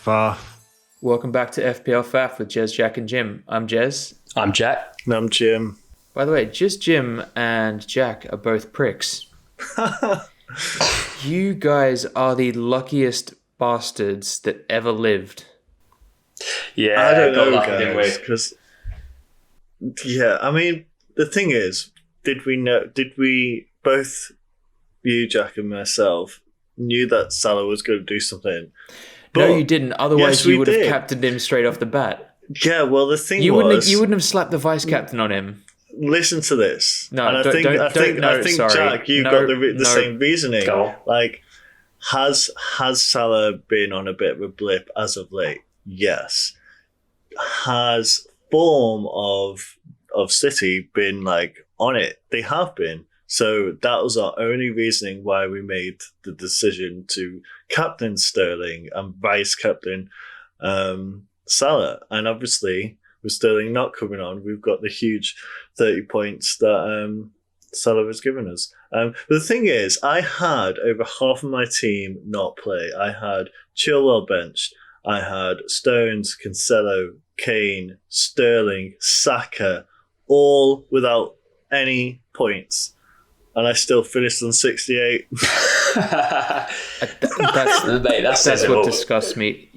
Faff. Welcome back to FPL Faff with Jez, Jack, and Jim. I'm Jez. I'm Jack. And I'm Jim. By the way, just Jim and Jack are both pricks. You guys are the luckiest bastards that ever lived. Yeah, I don't know, lucky, guys, because I mean, the thing is, did we both, you, Jack, and myself, knew that Salah was going to do something? But no, you didn't. Otherwise, yes, you would have did. captained him straight off the bat. Yeah, well, the thing You was, wouldn't have slapped the vice captain on him. listen to this. No, and I think Jack, you got the same reasoning. Go. Like, has Salah been on a bit of a blip as of late? Yes. Has form of City been like on it? They have been. So that was our only reasoning why we made the decision to captain Sterling and vice captain Salah. And obviously, with Sterling not coming on, we've got the huge 30 points that Salah has given us. But the thing is, I had over half of my team not play. I had Chilwell benched. I had Stones, Cancelo, Kane, Sterling, Saka, all without any points. And I still finished on 68. That's what disgusts me.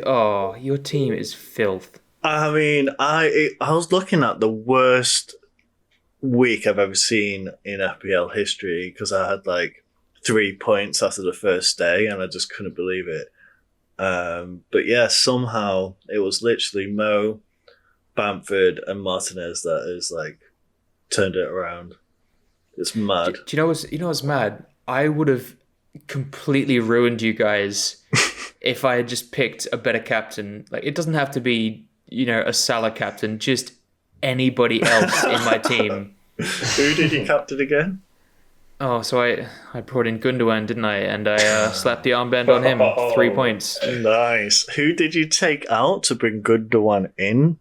Oh, your team is filth. I mean, I was looking at the worst week I've ever seen in FPL history because I had like 3 points after the first day and I just couldn't believe it. But yeah, somehow it was literally Mo, Bamford, and Martinez that has like turned it around. It's mad. Do you know what's mad? I would have completely ruined you guys if I had just picked a better captain. Like, it doesn't have to be, a Salah captain, just anybody else in my team. Who did you captain again? Oh, so I brought in Gundogan, didn't I? And I slapped the armband on him. 3 points. Nice. Who did you take out to bring Gundogan in?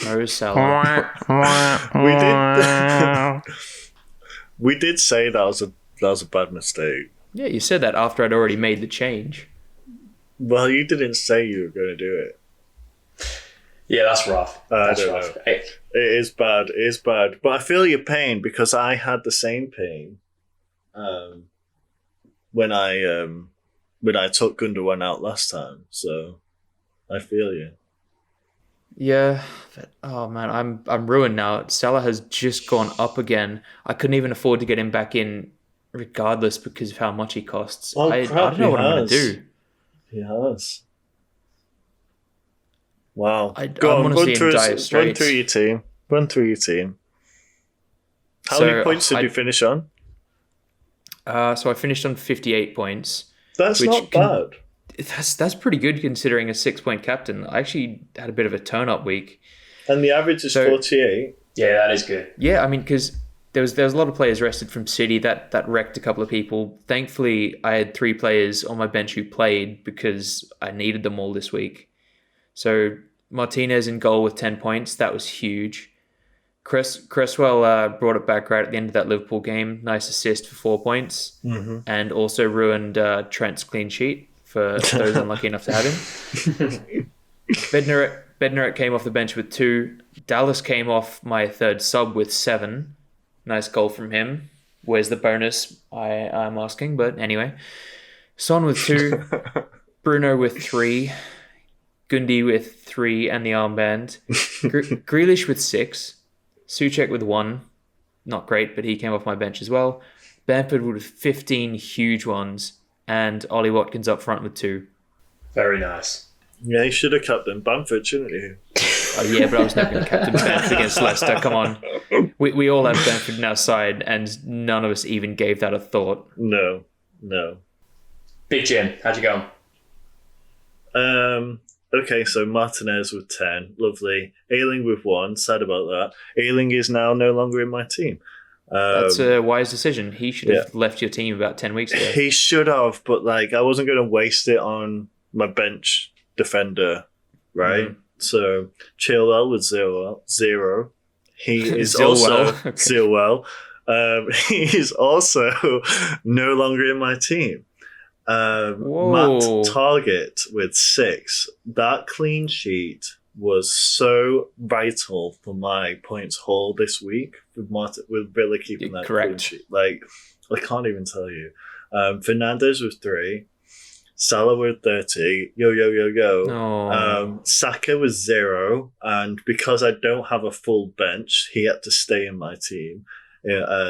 Mo Salah. We did say that was a bad mistake. Yeah, you said that after I'd already made the change. Well, you didn't say you were going to do it. Yeah, that's rough. I don't know. Hey. It is bad. It is bad. But I feel your pain because I had the same pain when I took Gundogan out last time. So I feel you. Yeah, but, oh man, I'm ruined now. Salah has just gone up again. I couldn't even afford to get him back in, regardless, because of how much he costs. Oh, I don't know what I'm going to do. He has. Wow. I want to see him die straight. Run through your team. How many points did you finish on? So I finished on 58 points. That's not bad. That's pretty good considering a 6-point captain. I actually had a bit of a turn-up week. And the average is 48. Yeah, that is good. Yeah, I mean, because there was a lot of players rested from City. That wrecked a couple of people. Thankfully, I had 3 players on my bench who played because I needed them all this week. So Martinez in goal with 10 points. That was huge. Cresswell brought it back right at the end of that Liverpool game. Nice assist for 4 points. Mm-hmm. And also ruined Trent's clean sheet for those unlucky enough to have him. Bednarek came off the bench with 2. Dallas came off my third sub with 7. Nice goal from him. Where's the bonus? I'm asking, but anyway. Son with 2. Bruno with 3. Gundy with 3 and the armband. Grealish with 6. Souček with 1. Not great, but he came off my bench as well. Bamford with 15 huge ones. And Ollie Watkins up front with 2. Very nice. Yeah, you should have captained Bamford, shouldn't you? Oh yeah, but I was not going to captain Bamford against Leicester. Come on. We all have Bamford in our side, and none of us even gave that a thought. No. Big Jim, how'd you go? Okay, so Martinez with 10. Lovely. Ayling with 1. Sad about that. Ayling is now no longer in my team. That's a wise decision. He should have left your team about 10 weeks ago. He should have, but I wasn't going to waste it on my bench defender, right? So Chilwell with 0. He is also Zilwell. He is also no longer in my team. Whoa. Matt Target with 6. That clean sheet was so vital for my points haul this week with Villa keeping that Correct. clean sheet. Like, I can't even tell you. Fernandes with 3. Salah with 30. Yo. Oh. Saka was 0. And because I don't have a full bench, he had to stay in my team.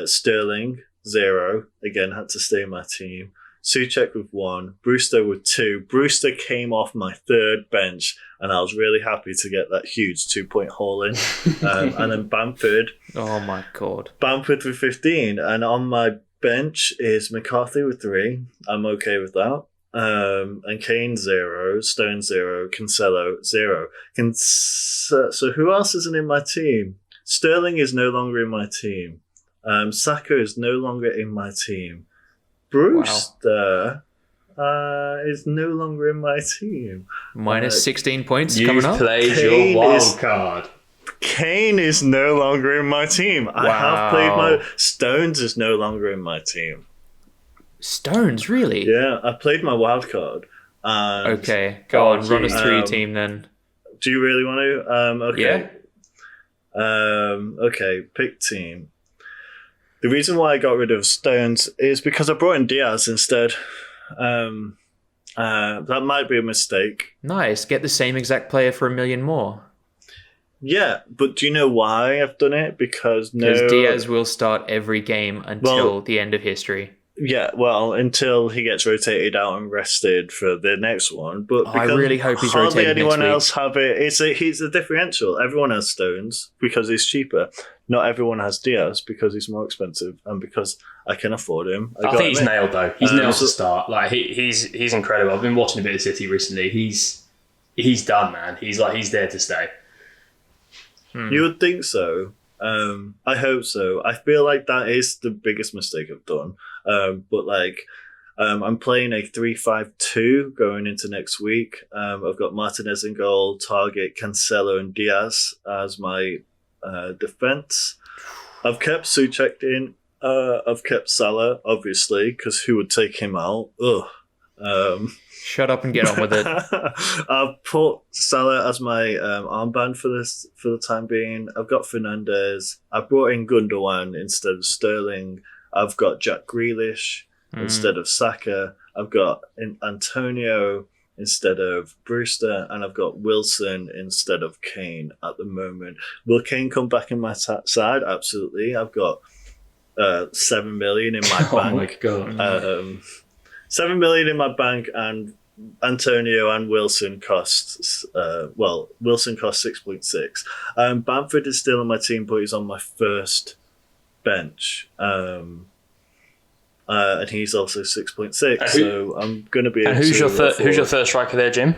Sterling, 0. Again, had to stay in my team. Souček with 1, Brewster with 2. Brewster came off my 3rd bench, and I was really happy to get that huge 2-point haul in. And then Bamford. Oh my God. Bamford with 15. And on my bench is McCarthy with 3. I'm okay with that. And Kane 0, Stone 0, Cancelo 0. So who else isn't in my team? Sterling is no longer in my team. Saka is no longer in my team. Brewster is no longer in my team. Minus 16 points You've coming up. played Kane your wild is- card. Kane is no longer in my team. I have played my... Stones is no longer in my team. Stones, really? Yeah, I played my wild card. And Okay, go on. Run us geez. through your team then. Do you really want to? Okay. Yeah. Okay, pick team. The reason why I got rid of Stones is because I brought in Diaz instead. That might be a mistake. Nice. Get the same exact player for $1 million more. Yeah, but do you know why I've done it? Because Diaz will start every game until the end of history. Yeah, well, until he gets rotated out and rested for the next one. But I really hope he's hardly rotated anyone next week. else have it. He's a differential. Everyone has Stones because he's cheaper. Not everyone has Diaz because he's more expensive and because I can afford him. I think he's nailed though. He's nailed so- to start. Like he's incredible. I've been watching a bit of City recently. He's done, man. He's there to stay. You would think so. I hope so. I feel like that is the biggest mistake I've done. But I'm playing a 3-5-2 going into next week. I've got Martinez in goal, Target, Cancelo, and Diaz as my defense. I've kept Souček in. I've kept Salah, obviously, because who would take him out? Ugh. Shut up and get on with it. I've put Salah as my armband for the time being. I've got Fernandes. I've brought in Gundogan instead of Sterling. I've got Jack Grealish instead of Saka. I've got Antonio instead of Brewster, and I've got Wilson instead of Kane at the moment. Will Kane come back in my side? Absolutely. I've got 7 million in my bank. Oh my god. 7 million in my bank, and Antonio and Wilson costs Wilson costs 6.6. Bamford is still on my team, but he's on my first bench. And he's also 6.6. So I'm going to be able And who's to your third striker there, Jim?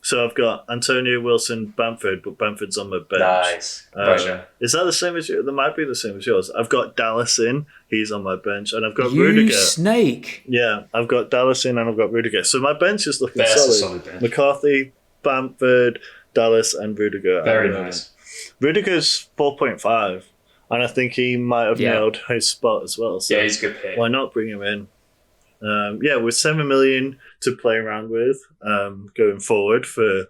So I've got Antonio, Wilson, Bamford, but Bamford's on my bench. Nice. Gotcha. Is that the same as you? That might be the same as yours. I've got Dallas in. He's on my bench. And I've got You Rudiger. snake. Yeah, I've got Dallas in and I've got Rudiger. So my bench is looking That's a solid. solid bench. McCarthy, Bamford, Dallas, and Rudiger. Very nice. Rudiger's 4.5. And I think he might have nailed his spot as well. So Yeah, he's a good pick. why not bring him in? With 7 million to play around with going forward for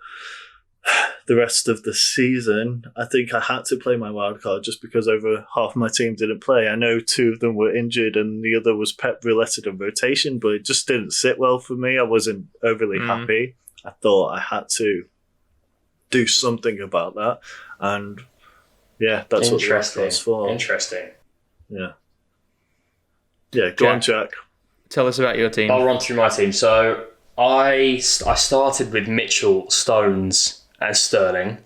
the rest of the season, I think I had to play my wild card just because over half my team didn't play. I know 2 of them were injured and the other was Pep rouletted and rotation, but it just didn't sit well for me. I wasn't overly happy. I thought I had to do something about that, and that's what the wild card's for. Interesting. Yeah, go on, Jack. Tell us about your team. I'll run through my team. So I started with Mitchell, Stones, and Sterling.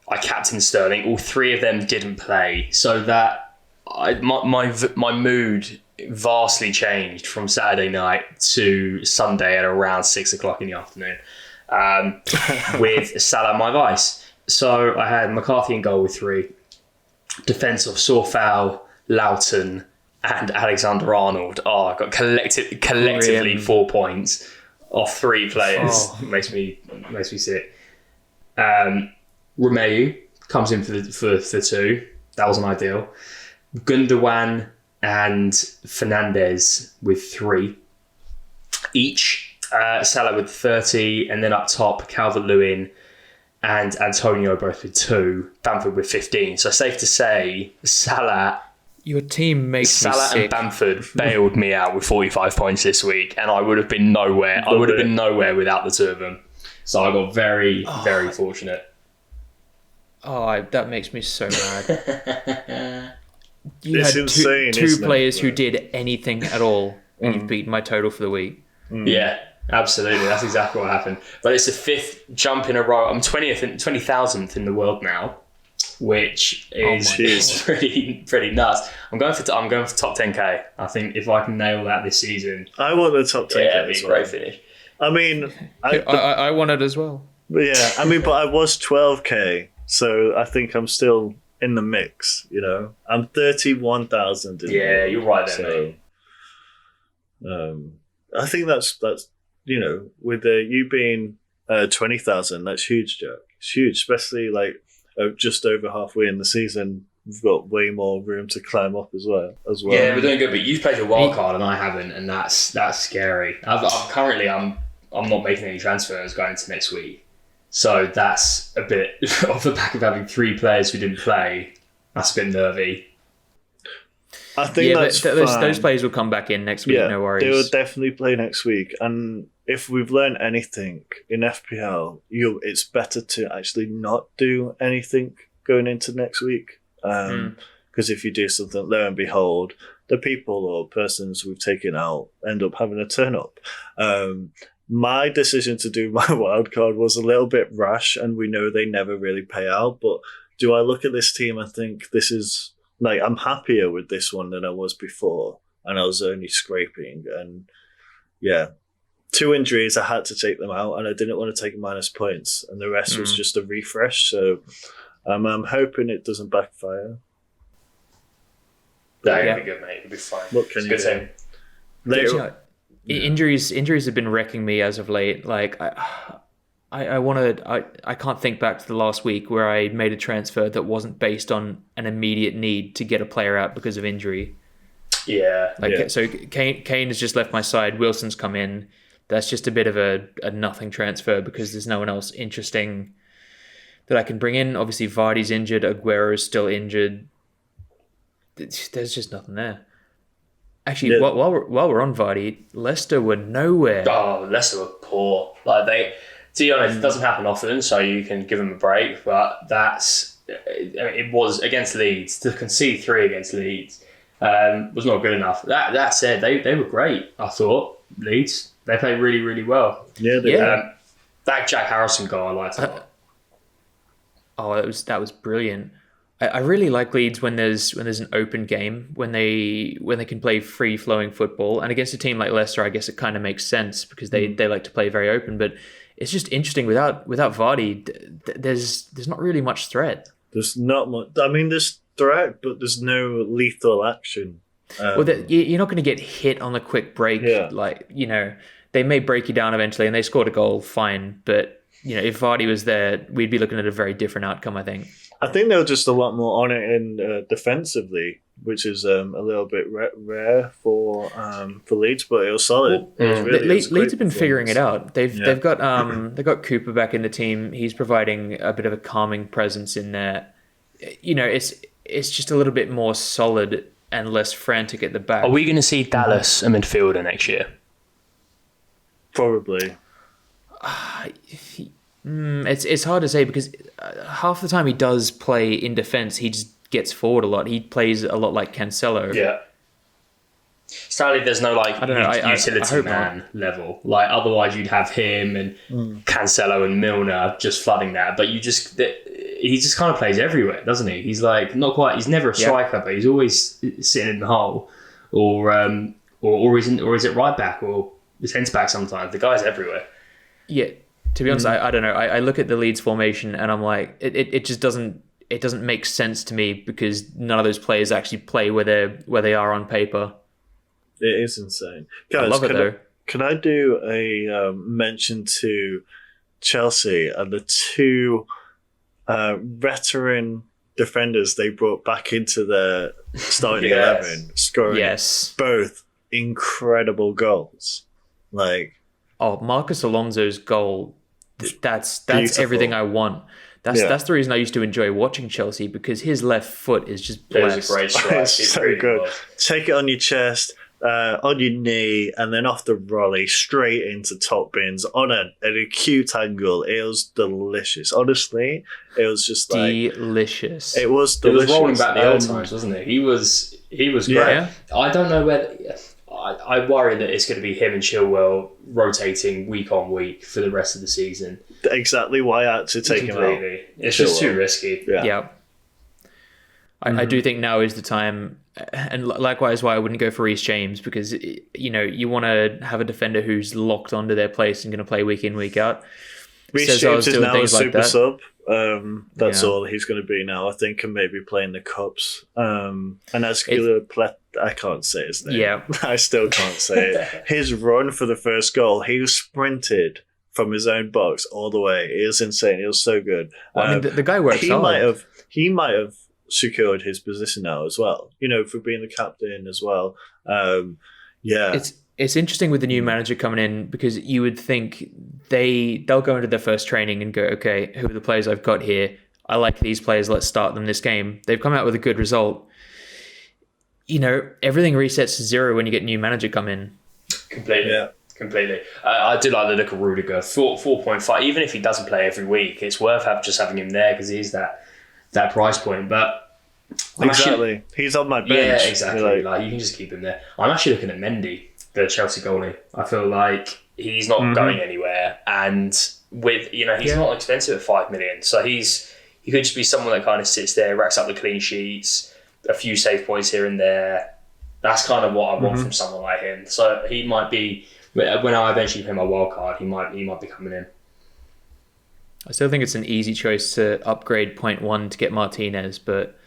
I captained Sterling. All 3 of them didn't play, so that my mood vastly changed from Saturday night to Sunday at around 6 o'clock in the afternoon. With Salah my vice. So I had McCarthy in goal with 3. Defence of Sorfal, Loughton, and Alexander-Arnold. I got collectively Brilliant. 4 points off 3 players. Makes me sick. Romeu comes in for the 2. That wasn't ideal. Gundogan and Fernandes with 3. each. Salah with 30, and then up top, Calvert-Lewin and Antonio both with 2, Bamford with 15. So safe to say, Salah Your team makes me and sick. Bamford bailed me out with 45 points this week, and I would have been nowhere. I would have been nowhere without the two of them. So I got very, very fortunate. That makes me so mad. You It's had insane, two isn't it? players who did anything at all, and you've beaten my total for the week. Yeah, absolutely. That's exactly what happened. But it's the 5th jump in a row. I'm 20,000th in the world now, which is pretty nuts. I'm going for top 10k. I think if I can nail that this season, I want the top 10k. it'd be a great finish. I mean, I want it as well. yeah, I mean, but I was 12k, so I think I'm still in the mix. You know, I'm 31,000. Yeah, you're right there, mate. I think that's you know, with you being 20,000, that's huge, Jack. It's huge, especially like just over halfway in the season. We've got way more room to climb up as well. Yeah, we're doing good, but you've played your wild card and I haven't, and that's scary. Currently, I'm not making any transfers going into next week, so that's a bit off the back of having 3 players who didn't play. That's a bit nervy. I think that's fine. Those players will come back in next week. No worries. They will definitely play next week. And if we've learned anything in FPL, it's better to actually not do anything going into next week. Because if you do something, lo and behold, the people or persons we've taken out end up having a turn up. My decision to do my wildcard was a little bit rash, and we know they never really pay out. But do I look at this team and think this is... Like, I'm happier with this one than I was before, and I was only scraping. And yeah, 2 injuries, I had to take them out, and I didn't want to take minus points, and the rest was just a refresh. So I'm hoping it doesn't backfire. That'll be good, mate. It'll be fine. What can you do? Later, Injuries have been wrecking me as of late. Like I can't think back to the last week where I made a transfer that wasn't based on an immediate need to get a player out because of injury. Yeah. So Kane has just left my side. Wilson's come in. That's just a bit of a nothing transfer because there's no one else interesting that I can bring in. Obviously, Vardy's injured. Aguero's still injured. There's just nothing there. Actually, while we're on Vardy, Leicester were nowhere. Oh, Leicester were poor. To be honest, it doesn't happen often, so you can give them a break. But it was against Leeds. To concede 3 against Leeds was not good enough. That said, they were great. I thought Leeds, they played really, really well. Yeah, they did. That Jack Harrison goal, I liked a lot. That was brilliant. I really like Leeds when there's an open game, when they can play free flowing football. And against a team like Leicester, I guess it kind of makes sense because they like to play very open. But it's just interesting without Vardy, there's not really much threat. There's not much. I mean, there's threat, but there's no lethal action. You're not going to get hit on the quick break. Yeah. Like, you know, they may break you down eventually, and they scored a goal, fine. But you know, if Vardy was there, we'd be looking at a very different outcome, I think. I think they were just a lot more on it in defensively, which is a little bit rare for Leeds, but it was solid. Leeds have been figuring it out. They've got Cooper back in the team. He's providing a bit of a calming presence in there. You know, it's just a little bit more solid and less frantic at the back. Are we going to see Dallas a midfielder next year? Probably. It's hard to say because half the time he does play in defence, he just gets forward a lot. He plays a lot like Cancelo. Yeah. Sadly, there's no utility man level. Like otherwise, you'd have him and Cancelo and Milner just flooding that. But he just kind of plays everywhere, doesn't he? He's like not quite. He's never a striker, but he's always sitting in the hole, or is it right back or the centre back sometimes. The guy's everywhere. Yeah. To be honest, I don't know. I look at the Leeds formation and I'm like, it just doesn't make sense to me because none of those players actually play where they are on paper. It is insane. Guys, I love it though. Can I do a mention to Chelsea and the 2 veteran defenders they brought back into their starting 11, scoring both incredible goals? Like, Oh, Marcus Alonso's goal, that's beautiful. everything I want. That's the reason I used to enjoy watching Chelsea, because his left foot is just It was blessed. a great strike. it's It so really good. was. Take it on your chest, on your knee, and then off the volley straight into top bins on an acute angle. It was delicious. Honestly, it was just like Delicious. it was It delicious. was rolling back the old times, wasn't it? He was great. Yeah. I don't know whether. I worry that it's going to be him and Chilwell rotating week on week for the rest of the season. Exactly why I had to take him out. Completely. It's just too risky. Yeah. I do think now is the time, and likewise why I wouldn't go for Reece James, because you want to have a defender who's locked onto their place and going to play week in, week out. Reece James is now a super sub. That's Yeah. all he's going to be now, I think, and maybe playing the cups. And I can't say his name. Yeah. I still can't say it. His run for the first goal, he was sprinted from his own box all the way. It was insane. It was so good. Well, I mean, the guy works hard. He might have secured his position now as well. For being the captain as well. Yeah. It's interesting with the new manager coming in, because you would think they'll go into their first training and go, okay, who are the players I've got here? I like these players. Let's start them this game. They've come out with a good result. Everything resets to zero when you get a new manager come in. Completely. Yeah. Completely. I do like the look of Rudiger. 4.5. Even if he doesn't play every week, it's worth just having him there because he's that price point. But exactly. He's on my bench. Yeah, exactly. Like you can just keep him there. I'm actually looking at Mendy, the Chelsea goalie. I feel like he's not going anywhere, and with he's not expensive at 5 million. So he could just be someone that kind of sits there, racks up the clean sheets, a few save points here and there. That's kind of what I want from someone like him. So he might be, when I eventually play my wild card, he might be coming in. I still think it's an easy choice to upgrade 0.1 to get Martinez, but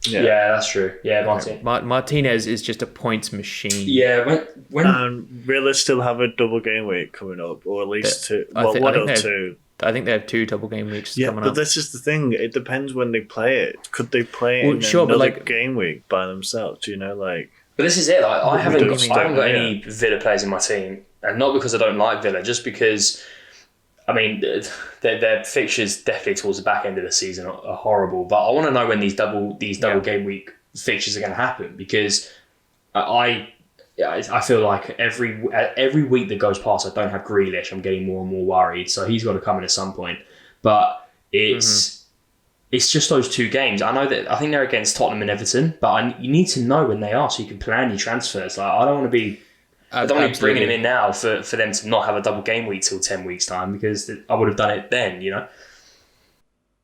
yeah, that's true. Yeah, Martinez is just a points machine. Yeah, when And Villa still have a double game week coming up, or at least two. One or two. I think they have 2 double game weeks coming up. But this is the thing. It depends when they play it. Could they play in sure, another but game week by themselves? But this is it. Like, I haven't got Yeah. any Villa players in my team, and not because I don't like Villa, just because, I mean, their fixtures definitely towards the back end of the season are horrible. But I want to know when these double game week fixtures are going to happen, because I feel like every week that goes past, I don't have Grealish, I'm getting more and more worried. So he's got to come in at some point. But it's just those 2 games. I think they're against Tottenham and Everton, but you need to know when they are so you can plan your transfers. Like, I don't want to be bringing him in now for them to not have a double game week till 10 weeks time, because I would have done it then.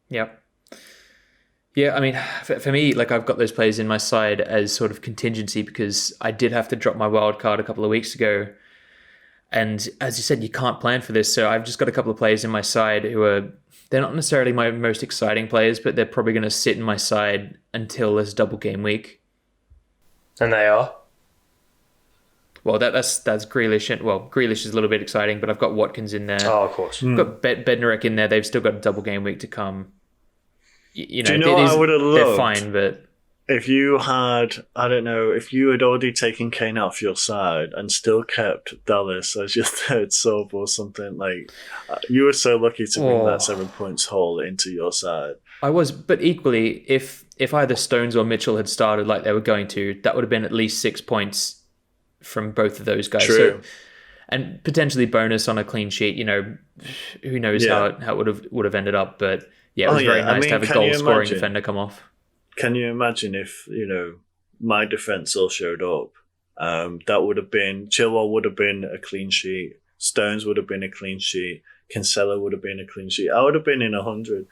Yep. Yeah, I mean, for me, like, I've got those players in my side as sort of contingency, because I did have to drop my wild card a couple of weeks ago. And as you said, you can't plan for this. So I've just got a couple of players in my side they're not necessarily my most exciting players, but they're probably going to sit in my side until this double game week. And they are? Well, that's Grealish. Grealish is a little bit exciting, but I've got Watkins in there. Oh, of course. I've got Bednarek in there. They've still got a double game week to come. Do you know what I would have loved? They're fine, but if you had, if you had already taken Kane off your side and still kept Dallas as your third sub or something, like, you were so lucky to bring that 7 points hole into your side. I was, but equally, if either Stones or Mitchell had started like they were going to, that would have been at least 6 points from both of those guys. True. So, and potentially bonus on a clean sheet. Who knows how it would have ended up, but. Yeah, it was very nice to have a goal-scoring defender come off. Can you imagine if, my defence all showed up? That would have been... Chilwell would have been a clean sheet. Stones would have been a clean sheet. Cancelo would have been a clean sheet. I would have been in 100.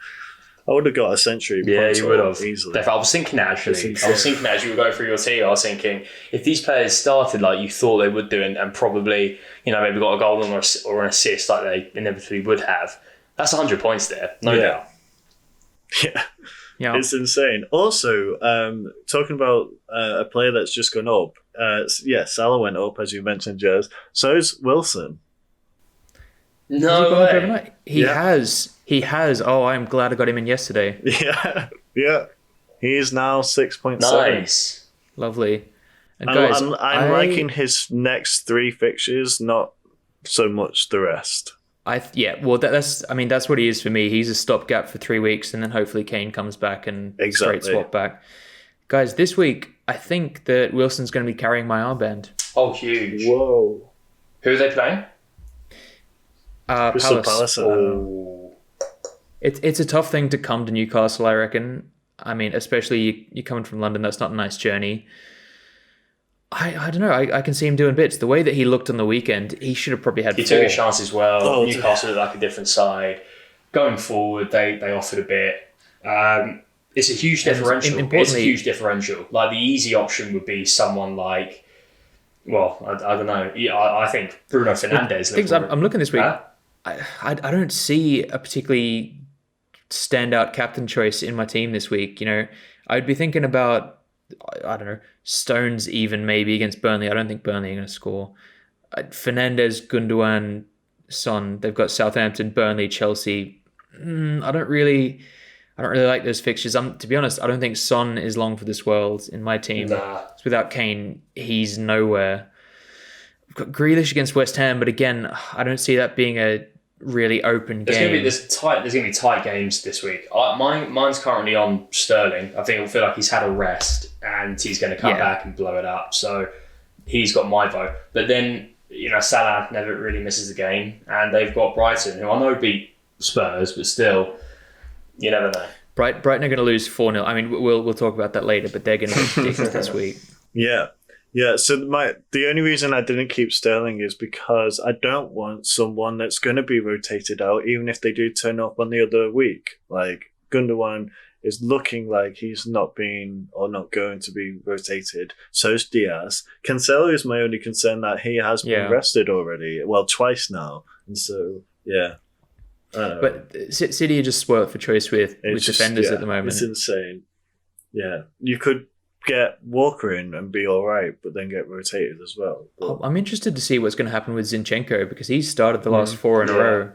I would have got a century. Yeah, you would have. Easily. I was thinking that, actually. I was thinking that as you were going through your team, I was thinking, if these players started like you thought they would do and probably, maybe got a goal or an assist like they inevitably would have, that's 100 points there. No doubt. Yeah, it's insane. Also, talking about a player that's just gone up. Salah went up, as you mentioned, Jez. So's Wilson. No way. He has. Oh, I'm glad I got him in yesterday. Yeah. He is now 6.7. Nice. Lovely. And guys, I'm liking his next 3 fixtures. Not so much the rest. That's what he is for me. He's a stopgap for 3 weeks, and then hopefully Kane comes back and straight swap back. Guys, this week I think that Wilson's going to be carrying my armband. Oh, huge! Whoa! Who are they playing? Palace. It's a tough thing to come to Newcastle, I reckon. I mean, especially you're coming from London. That's not a nice journey. I don't know. I can see him doing bits. The way that he looked on the weekend, he should have probably had. He took a chance as well. Newcastle looked like a different side. Going forward, they offered a bit. It's a huge differential. It's a huge differential. Like the easy option would be someone like, well, I don't know. I think Bruno Fernandes. I'm looking this week. I don't see a particularly standout captain choice in my team this week. You know, I'd be thinking about, I don't know, Stones even maybe against Burnley. I don't think Burnley are going to score. Fernandes, Gundogan, Son. They've got Southampton, Burnley, Chelsea. I don't really like those fixtures. To be honest, I don't think Son is long for this world in my team. Without Kane, he's nowhere. We've got Grealish against West Ham, but again, I don't see that being a really open game. There's going to be tight games this week. Mine's currently on Sterling. I feel like he's had a rest and he's going to come back and blow it up. So he's got my vote. But then, you know, Salah never really misses a game, and they've got Brighton, who I know beat Spurs, but still, you never know. Brighton are going to lose 4-0. I mean, we'll talk about that later, but they're going to be ridiculous this week. Yeah, so the only reason I didn't keep Sterling is because I don't want someone that's going to be rotated out, even if they do turn up on the other week. Like, Gundogan is looking like he's not being or not going to be rotated. So is Diaz. Cancelo is my only concern that he has been rested already. Well, twice now. And so, yeah. But City are just spoiled for choice with defenders at the moment. It's insane. Yeah, you could get Walker in and be all right, but then get rotated as well. But I'm interested to see what's going to happen with Zinchenko because he's started the last 4 in a row.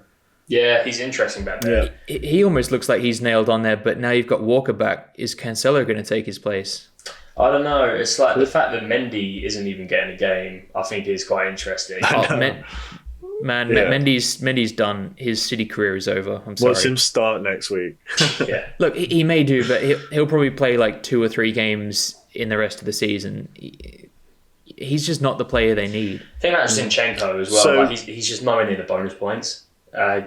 Yeah, he's interesting back there. Yeah. He almost looks like he's nailed on there, but now you've got Walker back. Is Cancelo going to take his place? I don't know. It's like the fact that Mendy isn't even getting a game, I think is quite interesting. Mendy's done. His City career is over. I'm sorry. Watch him start next week. Yeah. Look, he may do, but he'll probably play like 2 or 3 games in the rest of the season. He's just not the player they need. I think that's Zinchenko as well. So, he's just nowhere near the bonus points. I'm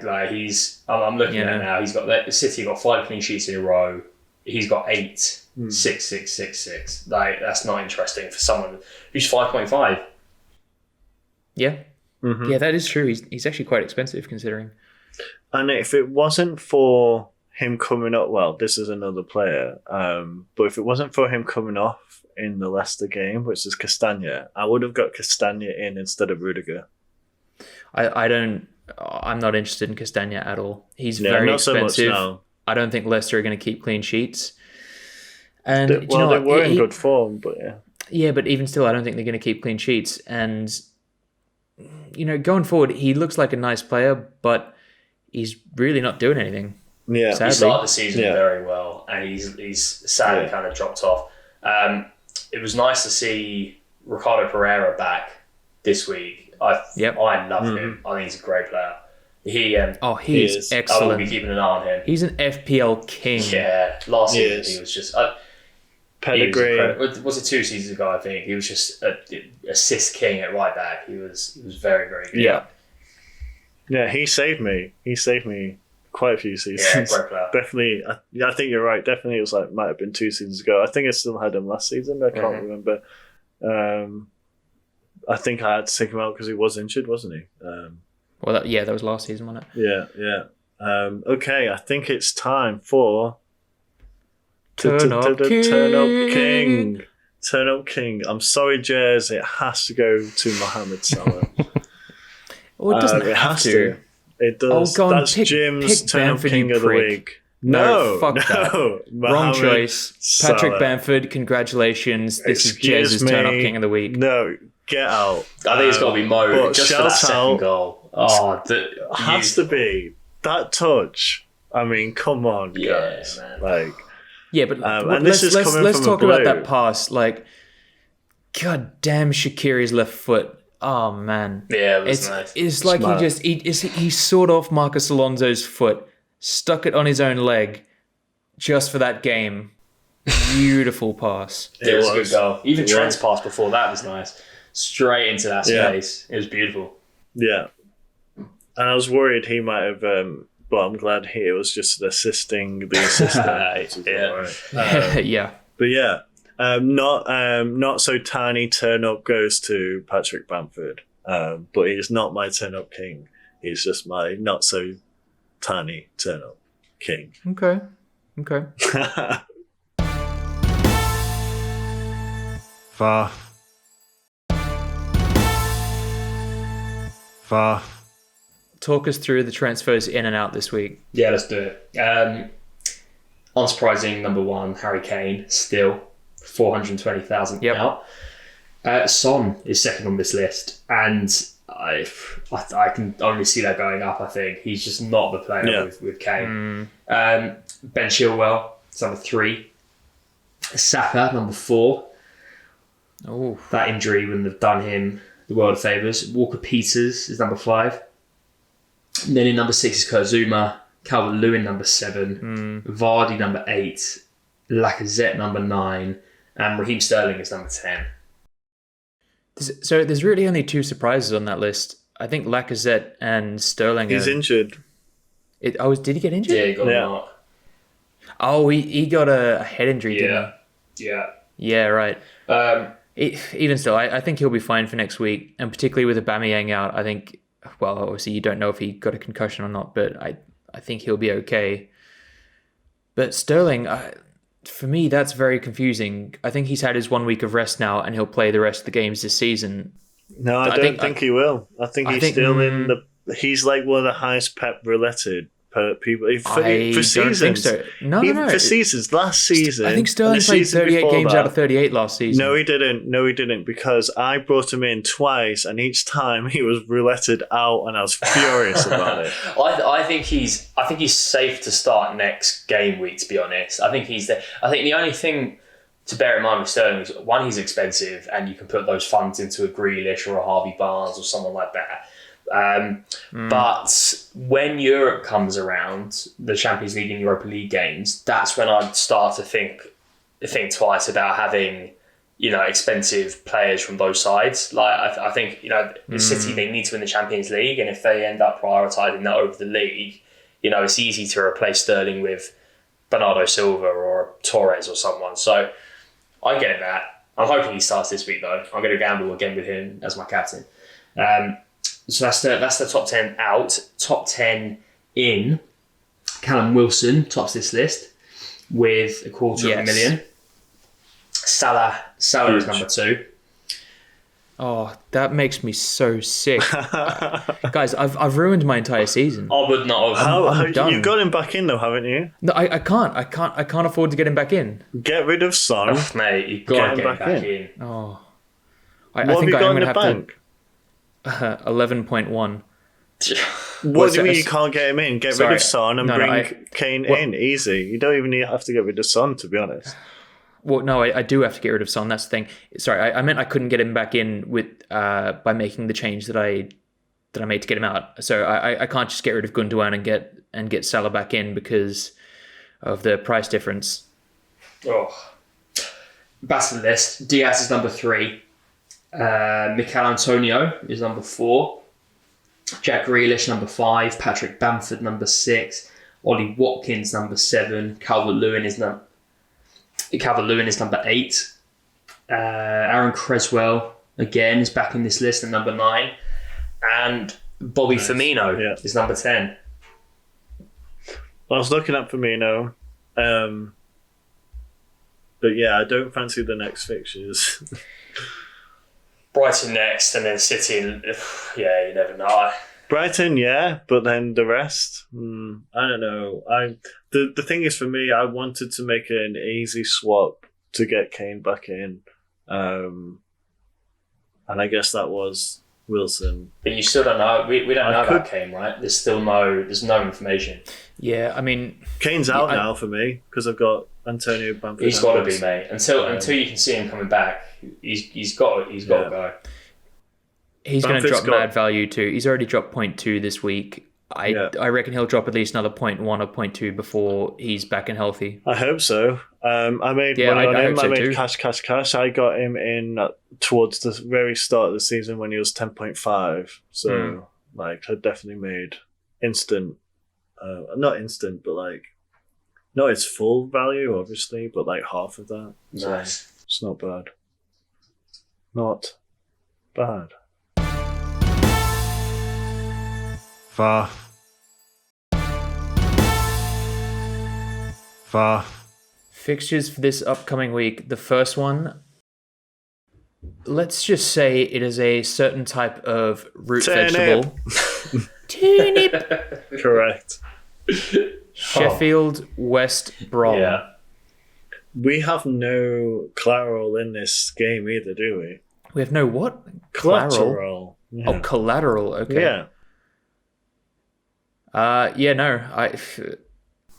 looking at it now. He's got City got 5 clean sheets in a row. He's got 8, 6, 6, 6, 6. Like, that's not interesting for someone who's 5.5. Yeah. Mm-hmm. Yeah, that is true. He's actually quite expensive considering. And if it wasn't for him coming up, well, this is another player, but if it wasn't for him coming off in the Leicester game, which is Castagna, I would have got Castagna in instead of Rudiger. I'm not interested in Castagna at all. He's very expensive. So much, I don't think Leicester are going to keep clean sheets. And they were in good form, but yeah. Yeah, but even still, I don't think they're going to keep clean sheets. And you know, going forward, he looks like a nice player, but he's really not doing anything. Yeah, sadly. He started the season very well, and he's sadly kind of dropped off. It was nice to see Ricardo Pereira back this week. I love him. I think he's a great player. He's excellent. I will be keeping an eye on him. He's an FPL king. Yeah, last season he was just pedigree. Was it 2 seasons ago? I think he was just assist king at right back. He was very, very good. Yeah. He saved me. Quite a few seasons. Yeah, great player. Definitely. I think you're right. Definitely, it was might have been 2 seasons ago. I think I still had him last season. I can't remember. I think I had to take him out because he was injured, wasn't he? That was last season, wasn't it? Yeah. Okay, I think it's time for Turn Up King. Turn Up King. I'm sorry, Jez. It has to go to Mohamed Salah. Well, it doesn't have to. It does. Oh, That's Jim's Turn Up King of the week. No, fuck that. Wrong choice. Salah. Patrick Bamford, congratulations. This is Jez's Turn Up King of the week. No, get out. I think it's got to be Mo just for that second goal. Has to be. That touch. I mean, come on, guys. Man. But let's talk about that pass. Like, god damn Shaqiri's left foot. Oh man, Yeah, it was nice. It's like Smart. he sawed off Marcus Alonso's foot, stuck it on his own leg, just for that game. Beautiful pass. It was a good was. goal. Even It Trent's was. pass before that was nice. Straight into that space. It was beautiful. Yeah. And I was worried he might have, but I'm glad he was just assisting the assistant. which is Yeah. all right. Yeah. But yeah, not so tiny turn up goes to Patrick Bamford. But he's not my turn up king. He's just my not so tiny turn up king. Okay. Faff. Talk us through the transfers in and out this week. Yeah, let's do it. Unsurprising, number one, Harry Kane, still 420,000 Yep. out. Son is second on this list, and I can only see that going up. I think he's just not the player with Kane. Ben Chilwell is number 3. Saka, number 4. Oh, That injury wouldn't have done him the world of favours. Walker Peters is number 5. And then in number 6 is Kurt Zuma. Calvert-Lewin, number 7. Vardy, number 8. Lacazette, number 9. And Raheem Sterling is number 10. so there's really only 2 surprises on that list. I think Lacazette and Sterling. He's injured. Did he get injured? Yeah, you got Yeah. a mark. Oh, he got a head injury, didn't Yeah. he? Yeah, right. Um, Even still, I think he'll be fine for next week, and particularly with Aubameyang out, I think. Well, obviously you don't know if he got a concussion or not, but I think he'll be okay. But Sterling, for me, that's very confusing. I think he's had his 1 week of rest now, and he'll play the rest of the games this season. No, I don't think he will. I think he's still in the. He's like one of the highest Pep related people for Don't seasons. think so. No. For seasons. Last season, I think Sterling and the played season 38 before games that- out of 38 last season. No, he didn't, because I brought him in twice, and each time he was rouletted out, and I was furious about it. I think he's safe to start next game week. To be honest, I think the only thing to bear in mind with Sterling is, one, he's expensive, and you can put those funds into a Grealish or a Harvey Barnes or someone like that. But when Europe comes around, the Champions League and Europa League games, that's when I'd start to think twice about having, expensive players from both sides. Like I think, City, they need to win the Champions League, and if they end up prioritising that over the league, it's easy to replace Sterling with Bernardo Silva or Torres or someone. So I get that. I'm hoping he starts this week though. I'm going to gamble again with him as my captain. So that's the top 10 out. Top 10 in. Callum Wilson tops this list with $250,000. Salah is number 2. Oh, that makes me so sick. Guys, I've ruined my entire season. I would not have. I'm done. You got him back in though, haven't you? No, I can't afford to get him back in. Get rid of Son. Oh, mate, you've got to get him back in. Oh, What I have think you got I'm in going the to have bank? to 11.1. What do you mean you can't get him in? Get rid of Son and bring Kane What- in. Easy. You don't even have to get rid of Son, to be honest. Well, no, I do have to get rid of Son. That's the thing. Sorry, I meant I couldn't get him back in with by making the change that I made to get him out. So I can't just get rid of Gundogan and get Salah back in because of the price difference. Oh. Back to the list. Diaz is number 3. Mikel Antonio is number 4. Jack Grealish, number 5. Patrick Bamford, number 6. Ollie Watkins, number 7. Calvert-Lewin is number 8. Aaron Creswell, again, is back in this list at number 9. And Bobby Firmino is number 10. I was looking at Firmino. But yeah, I don't fancy the next fixtures. Brighton next, and then City. Yeah, you never know. Brighton, yeah, but then the rest, I don't know. The thing is, for me, I wanted to make an easy swap to get Kane back in, and I guess that was Wilson. But you still don't know. We don't know about Kane, right? There's no information. Yeah, I mean, Kane's out now for me because I've got Antonio Bamford. He's got to be, mate. Until you can see him coming back, he's got to go. He's going to Bamford's drop mad value too. He's already dropped 0.2 this week. I reckon he'll drop at least another 0.1 or 0.2 before he's back and healthy. I hope so. I made money on him. I made cash. I got him in towards the very start of the season when he was 10.5. So, like, I definitely made instant, not instant, but like, not its full value, obviously, but like half of that. Nice. So it's not bad. Not bad. Faff. Fixtures for this upcoming week. The first one, let's just say it is a certain type of root vegetable. Turnip. Correct. Sheffield West Brom. Yeah. We have no collateral in this game either, do we? We have no what? Collateral. Yeah. Oh, collateral. Okay. Yeah. No.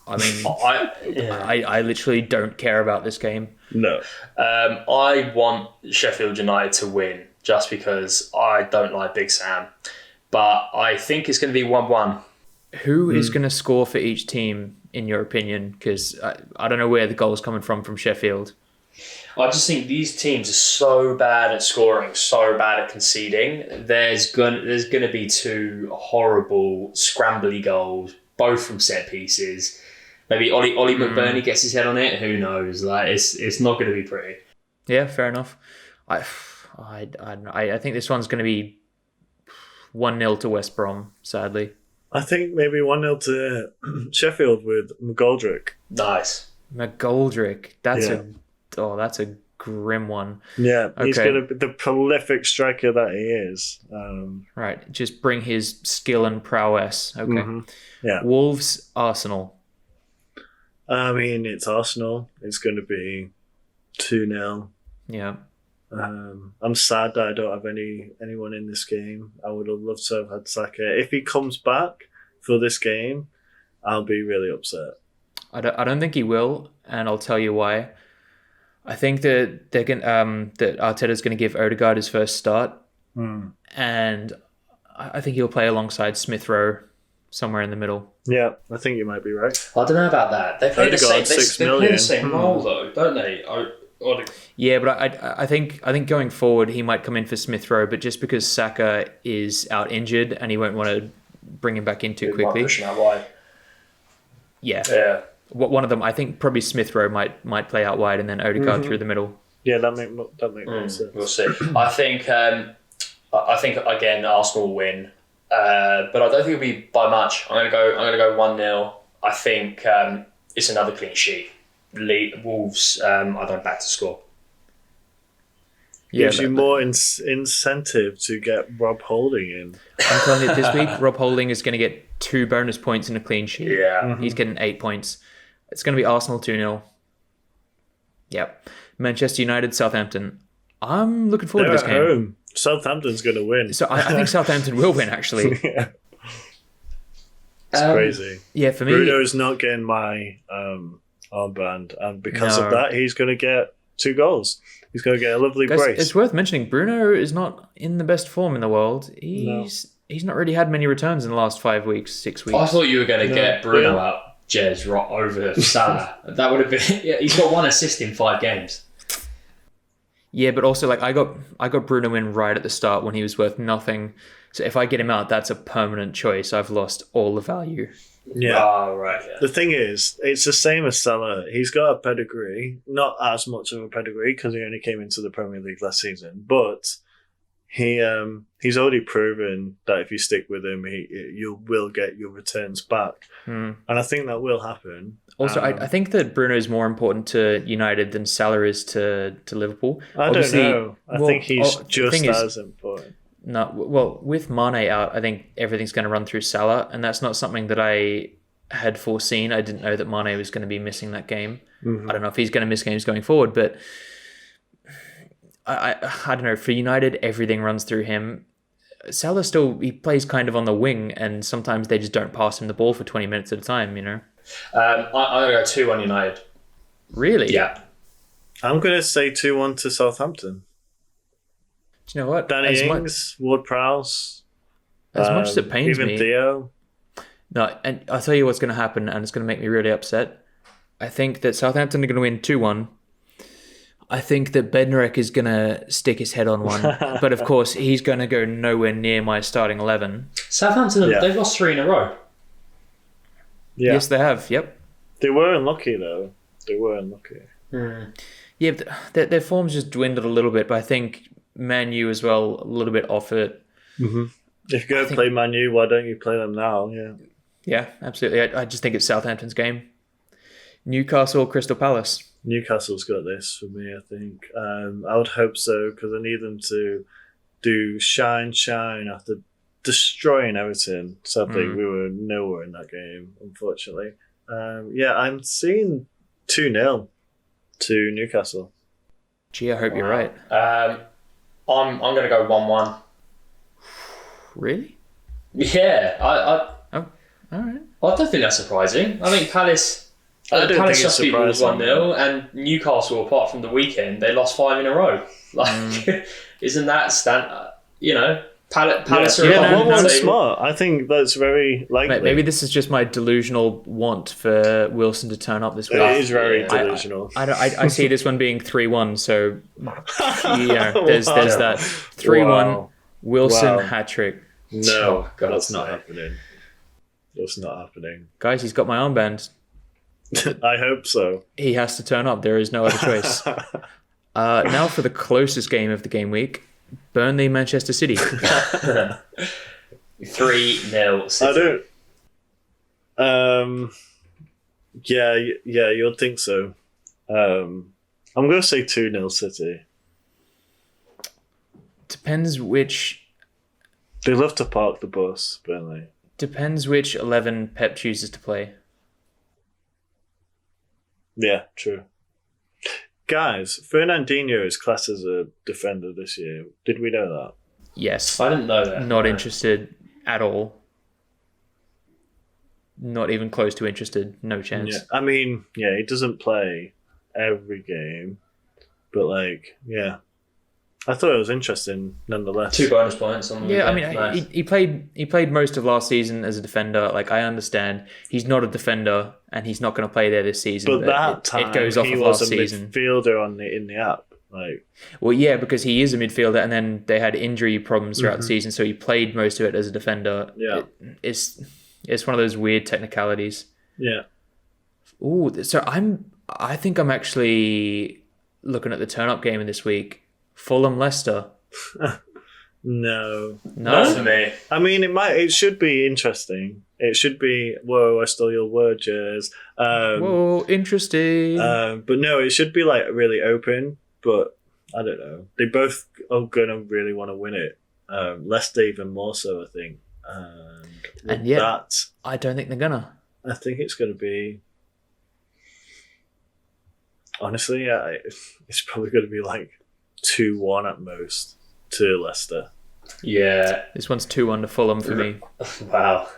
I mean, I literally don't care about this game. No. I want Sheffield United to win just because I don't like Big Sam. But I think it's going to be 1-1. Who is going to score for each team, in your opinion? Because I don't know where the goal is coming from Sheffield. I just think these teams are so bad at scoring, so bad at conceding. There's gonna be two horrible scrambly goals, both from set pieces. Maybe Ollie McBurney gets his head on it. Who knows? Like it's not going to be pretty. Yeah, fair enough. I think this one's going to be 1-0 to West Brom. Sadly, I think maybe 1-0 to Sheffield with McGoldrick. Nice. McGoldrick. That's a grim one. Yeah, okay. He's going to be the prolific striker that he is. Right, just bring his skill and prowess. Okay. Mm-hmm. Yeah. Wolves, Arsenal. I mean, it's Arsenal. It's going to be 2-0. Yeah. I'm sad that I don't have anyone in this game. I would have loved to have had Saka. If he comes back for this game, I'll be really upset. I don't think he will, and I'll tell you why. I think that that Arteta's going to give Odegaard his first start, and I think he'll play alongside Smith Rowe somewhere in the middle. Yeah, I think you might be right. I don't know about that. They play Odegaard, the same role though, don't they? Yeah, but I think going forward he might come in for Smith Rowe, but just because Saka is out injured and he won't want to bring him back in too quickly. Push him out wide. Yeah. One of them, I think probably Smith Rowe might play out wide and then Odegaard through the middle. Yeah, that make more sense. We'll see. I think again Arsenal will win, but I don't think it'll be by much. I'm gonna go 1-0. I think it's another clean sheet. Wolves, I don't back to score. Gives you more incentive to get Rob Holding in. I'm telling you, this week Rob Holding is going to get 2 bonus points in a clean sheet. Yeah, he's getting 8 points. It's going to be Arsenal 2-0. Yep. Manchester United, Southampton. I'm looking forward to this game. Home. Southampton's going to win. So I think Southampton will win, actually. Yeah. It's crazy. Yeah, for me, Bruno's not getting my armband, and because of that, he's going to get 2 goals. He's going to get a lovely brace. It's worth mentioning, Bruno is not in the best form in the world. He's not really had many returns in the last 5 weeks, 6 weeks. I thought you were going to get Bruno out. Jez right over Salah. That would have been. Yeah, he's got 1 assist in 5 games. Yeah, but also like I got Bruno in right at the start when he was worth nothing. So if I get him out, that's a permanent choice. I've lost all the value. Yeah. Oh, right. Yeah. The thing is, it's the same as Salah. He's got a pedigree, not as much of a pedigree because he only came into the Premier League last season, but he's already proven that if you stick with him, you will get your returns back, and I think that will happen. Also, I think that Bruno is more important to United than Salah is to Liverpool. I don't know. I think he's just as important. No, well, with Mane out, I think everything's going to run through Salah, and that's not something that I had foreseen. I didn't know that Mane was going to be missing that game. I don't know if he's going to miss games going forward, but I don't know. For United, everything runs through him. Salah he plays kind of on the wing, and sometimes they just don't pass him the ball for 20 minutes at a time, you know? I'm going to go 2-1 United. Really? Yeah. I'm going to say 2-1 to Southampton. Do you know what? Danny Ings, Ward-Prowse. As much as it pains even me. Theo. No, and I'll tell you what's going to happen, and it's going to make me really upset. I think that Southampton are going to win 2-1. I think that Bednarek is going to stick his head on one. But of course, he's going to go nowhere near my starting 11. Southampton, they've lost 3 in a row. Yeah. Yes, they have. Yep. They were unlucky, though. They were unlucky. Yeah, their form's just dwindled a little bit, but I think Man U as well, a little bit off it. Mm-hmm. If you're going to play Man U, why don't you play them now? Yeah. Yeah, absolutely. I just think it's Southampton's game. Newcastle, Crystal Palace. Newcastle's got this for me, I think. I would hope so, because I need them to do shine after destroying Everton. Sadly, we were nowhere in that game, unfortunately. I'm seeing 2-0 to Newcastle. Gee, I hope you're right. I'm going to go 1-1. Really? Yeah, All right. I don't think that's surprising. I think Palace just beat Wolves 1-0, and Newcastle, apart from the weekend, they lost 5 in a row. Like, isn't that Palace are One's smart. I think that's very likely. Maybe this is just my delusional want for Wilson to turn up this week. It is very delusional. I see this one being 3-1, so there's that 3-1 Wilson hat-trick. No, that's not happening. That's not happening. Guys, he's got my armband. I hope so. He has to turn up. There is no other choice. Now for the closest game of the game week. Burnley, Manchester City. 3-0 City. I don't. Yeah, you'd think so. I'm going to say 2-0 City. Depends which. They love to park the bus, Burnley. Depends which 11 Pep chooses to play. Yeah, true. Guys, Fernandinho is classed as a defender this year. Did we know that? Yes. I didn't know that. Not interested at all. Not even close to interested. No chance. Yeah. I mean, he doesn't play every game, but I thought it was interesting nonetheless. 2 bonus points on the Yeah, game. I mean, Nice. he played most of last season as a defender. Like, I understand he's not a defender and he's not going to play there this season. But that time it goes off he of was last a season. midfielder in the app. Well, yeah, because he is a midfielder, and then they had injury problems throughout the season, so he played most of it as a defender. Yeah, it's one of those weird technicalities. Yeah. Ooh, so I think I'm actually looking at the turn-up game of this week. Fulham Leicester. No. Not for me. I mean, it should be interesting. It should be, whoa, I stole your word, Jez. Whoa, interesting. But no, it should be really open, but I don't know. They both are going to really want to win it. Leicester even more so, I think. And yet, I don't think they're gonna. I think it's going to be... Honestly, it's probably going to be 2-1 at most to Leicester. Yeah. This one's 2-1 to Fulham for me. Wow.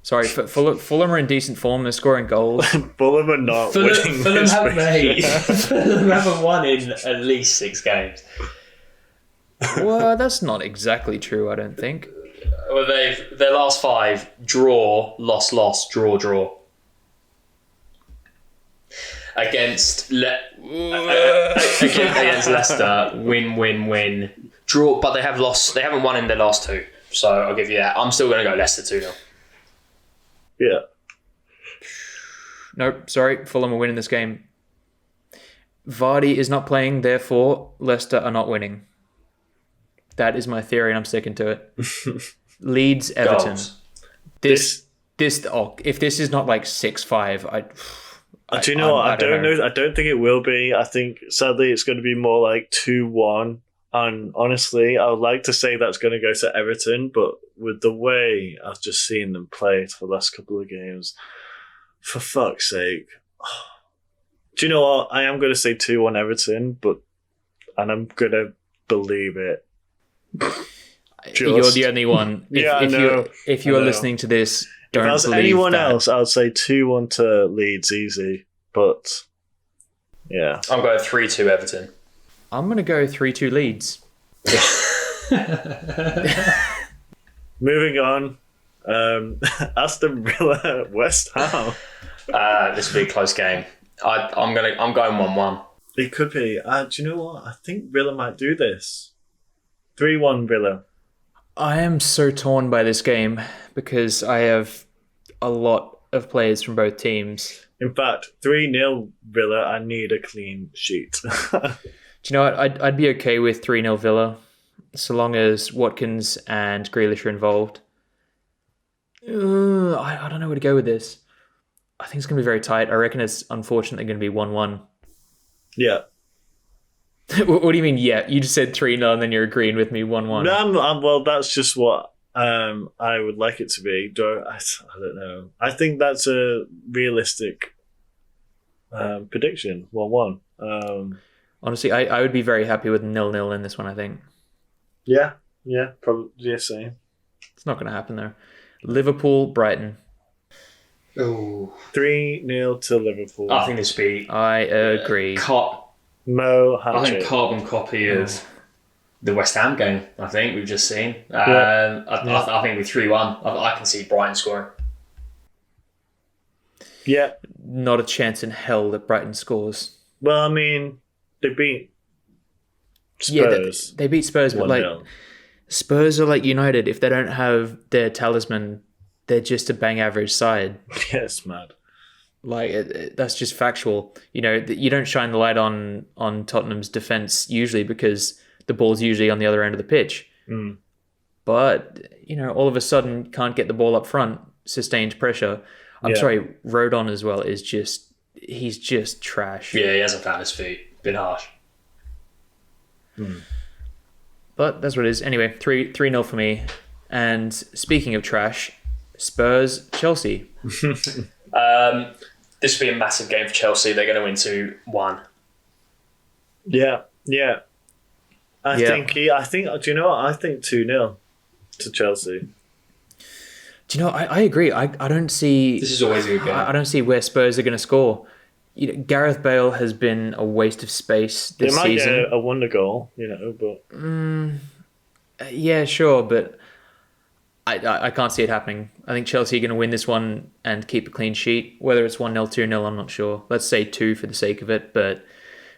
Sorry, Fulham are in decent form. They're scoring goals. Fulham are not winning Fulham this Fulham haven't won in at least 6 games. Well, that's not exactly true, I don't think. Well, their last 5: draw, loss, draw. Against Leicester, win, draw. But they have lost. They haven't won in their last 2, so I'll give you that. I'm still going to go Leicester 2-0. Yeah. Nope, sorry, Fulham are winning this game. Vardy is not playing, therefore Leicester are not winning. That is my theory, and I'm sticking to it. Leeds, Everton. Goals. If this is not 6-5, do you know what? I don't know. I don't think it will be. I think, sadly, it's going to be more 2-1. And honestly, I would like to say that's going to go to Everton, but with the way I've just seen them play for the last couple of games, for fuck's sake. Do you know what? I am going to say 2-1 Everton, and I'm going to believe it. You're the only one. If you are know. listening to this, don't if I was believe anyone that. else, I would say 2-1 to Leeds easy. But, yeah. I'm going 3-2 Everton. I'm going to go 3-2 Leeds. Moving on. Aston Villa, West Ham. This will be a close game. I'm going 1-1. It could be. Do you know what? I think Villa might do this. 3-1 Villa. I am so torn by this game because I have a lot of players from both teams. In fact, 3-0 Villa. I need a clean sheet. Do you know what? I'd be okay with 3-0 Villa, so long as Watkins and Grealish are involved. I don't know where to go with this. I think it's going to be very tight. I reckon it's unfortunately going to be 1-1. Yeah. What do you mean, yeah? You just said 3-0 and then you're agreeing with me 1-1. No, well, that's just what I would like it to be. I don't know. I think that's a realistic prediction, 1-1. Honestly, I would be very happy with 0-0 in this one, I think. Yeah, probably. Yeah, same. It's not going to happen, though. Liverpool, Brighton. Oh, 3-0 to Liverpool. I think this would be... I agree. Mo I hat-trick. think carbon copy of the West Ham game, I think, we've just seen. I think with 3-1, I can see Brighton scoring. Yeah. Not a chance in hell that Brighton scores. Well, I mean, they beat Spurs. Yeah, they beat Spurs, but 1-0. Spurs are like United. If they don't have their talisman, they're just a bang average side. Yeah, it's mad. That's just factual. You don't shine the light on Tottenham's defense usually because the ball's usually on the other end of the pitch. Mm. But all of a sudden can't get the ball up front, sustained pressure. I'm sorry, Rodon as well he's just trash. Yeah, he hasn't found his feet. Been harsh. But that's what it is. Anyway, 3-0 for me. And speaking of trash, Spurs, Chelsea. This will be a massive game for Chelsea. They're going to win 2-1. Yeah. I think. Do you know what? I think 2-0 to Chelsea. Do you know? I agree. I don't see. This is always a good game. I don't see where Spurs are going to score. Gareth Bale has been a waste of space this season. They might get a wonder goal, but yeah, sure, but I can't see it happening. I think Chelsea are going to win this one and keep a clean sheet. Whether it's 1-0, 2-0, I'm not sure. Let's say 2 for the sake of it, but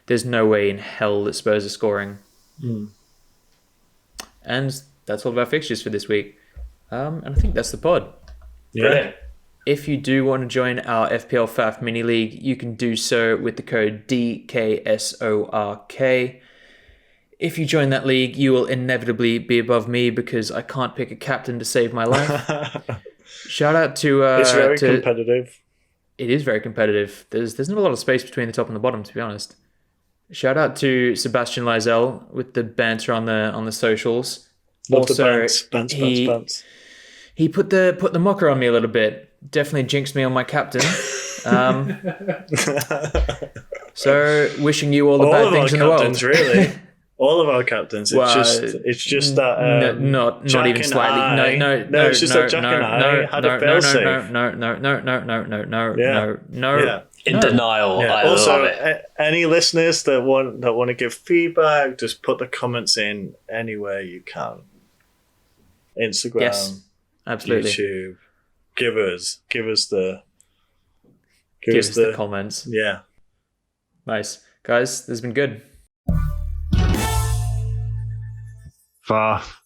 there's no way in hell that Spurs are scoring. And that's all of our fixtures for this week. And I think that's the pod. yeah. Brilliant. If you do want to join our FPL Faff mini league, you can do so with the code DKSORK. If you join that league, you will inevitably be above me because I can't pick a captain to save my life. Shout out to... it's very competitive. It is very competitive. There's not a lot of space between the top and the bottom, to be honest. Shout out to Sebastian Lizell with the banter on the socials. Love the bants. He put the mocker on me a little bit. Definitely jinxed me on my captain. So wishing you all the bad things in the world. Really. All of our captains. It's just that. Not even slightly. No. It's just that Jack and I had a fail safe. No. In denial. Yeah. I Also, love it. any listeners that want to give feedback, just put the comments in anywhere you can. Instagram, Yes, absolutely. YouTube. Give us the comments. Yeah. Nice. Guys, this has been good. Faff.